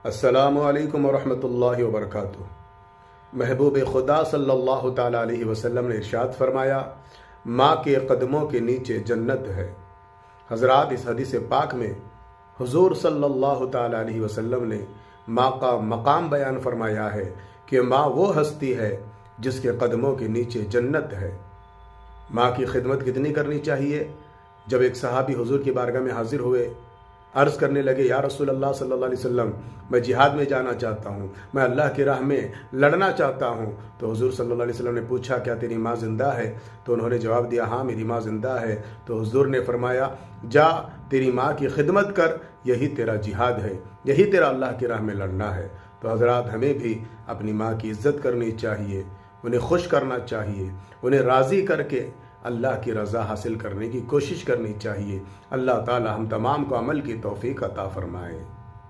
السلام علیکم ورحمۃ اللہ وبرکاتہ۔ محبوب خدا صلی اللہ تعالیٰ علیہ وسلم نے ارشاد فرمایا، ماں کے قدموں کے نیچے جنت ہے۔ حضرات، اس حدیث پاک میں حضور صلی اللہ تعالیٰ علیہ وسلم نے ماں کا مقام بیان فرمایا ہے کہ ماں وہ ہستی ہے جس کے قدموں کے نیچے جنت ہے۔ ماں کی خدمت کتنی کرنی چاہیے؟ جب ایک صحابی حضور کی بارگاہ میں حاضر ہوئے، عرض کرنے لگے، یا رسول اللہ صلی اللہ علیہ وسلم، میں جہاد میں جانا چاہتا ہوں، میں اللہ کی راہ میں لڑنا چاہتا ہوں۔ تو حضور صلی اللہ علیہ وسلم نے پوچھا، کیا تیری ماں زندہ ہے؟ تو انہوں نے جواب دیا، ہاں میری ماں زندہ ہے۔ تو حضور نے فرمایا، جا تیری ماں کی خدمت کر، یہی تیرا جہاد ہے، یہی تیرا اللہ کی راہ میں لڑنا ہے۔ تو حضرات، ہمیں بھی اپنی ماں کی عزت کرنی چاہیے، انہیں خوش کرنا چاہیے، انہیں راضی کر کے اللہ کی رضا حاصل کرنے کی کوشش کرنی چاہیے۔ اللہ تعالی ہم تمام کو عمل کی توفیق عطا فرمائے۔